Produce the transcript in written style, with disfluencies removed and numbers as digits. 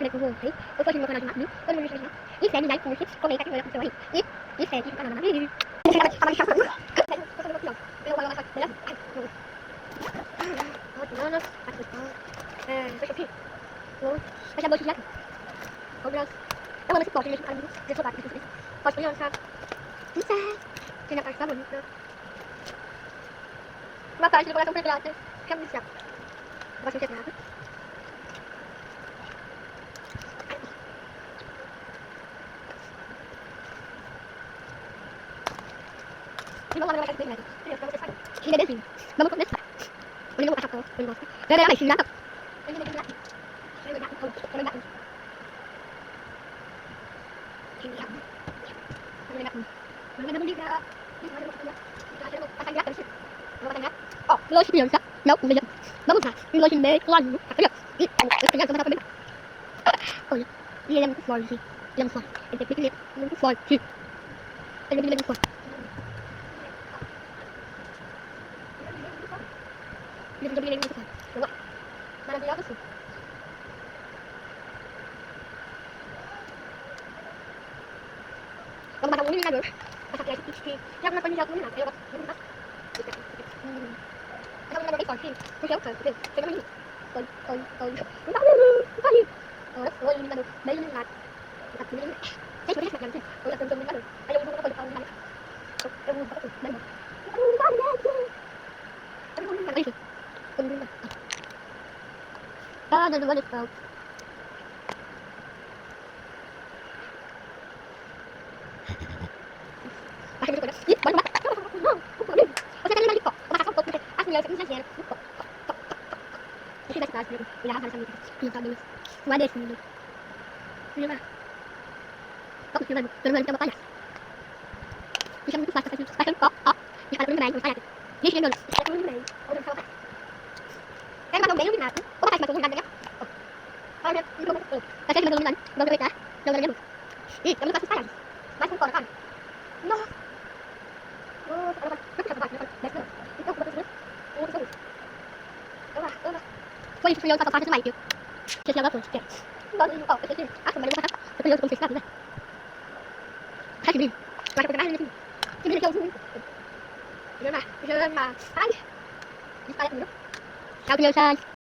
그래 보고 오케이 오빠신 거 하나 좀 하니 오늘 무슨 이 쌤이 날 보고 싶고 내가 그걸 좀 좋아해 이 쌤이 하나 하나 이 제가 가만히 서 있고 내가 와서 내가 너는 아직 그렇게 뭐 다시 한번 시작 거기랑 너는 스포츠 열심히 하는 거 그래서 맞게 됐어 벌써 연습 진짜 그냥 발사 보니까 막 다시 보라 좀 그래 그래 그냥 시작 뭐가 진짜 나고 이거 하는 거가 되게 많아 기대 되지 너무 끝냈어 우리 너무 아깝고 우리 뭐 내가 많이 신나 lo xin nhận nấu bây giờ nấu một lo xin mê quan cái gì cái gì cái ôi đi làm cái gì làm sao để biết biết làm cái gì làm cái gì làm cái gì đúng không mà làm cái gì còn mà không muốn đi ra được mà thật là cái chắc nó có nhiều cũng là cái đó không nó đi còn khi tôi kéo cởi cái cái nó tôi nó có đi rồi mình được đấy là tập như thế cái cái mặt làm gì tôi là từng nó được ai không có không làm tôi không có được đấy mà không có được tôi không làm gì tôi không làm đó là nó được đâu anh được rồi đấy bắn bắn không đi tôi sẽ đi có mà không có cái anh nhớ sẽ sẽ kita start dulu. Ya, harus sambil kita dulu. Wadah sini. Ini mah. Kok kita benar kita bertanya. Bisa itu pas kok. Ini kan benar yang saya. Ini sini dulu. Saya dulu nih. Udah salah. Kan mau beli mana? Oh, kasih masuk kan ya. Oh, ada itu. Kasih masuk kan. Belum kita. Belum ada. Ih, kamu kasih saya. Masuk kok kan. No. Oh, ada apa? Kita apa? Betul. Itu betul. Oh, betul. Udah. Quay video tao phá cho mày kìa. Chơi theo các phần kìa. Đó đi có cái gì. À mày đúng không? Cái video không phải làm nữa. Hai cái gì? Mà cái này cái video không. Cái mà ai? Đi tay được. Chào video sai.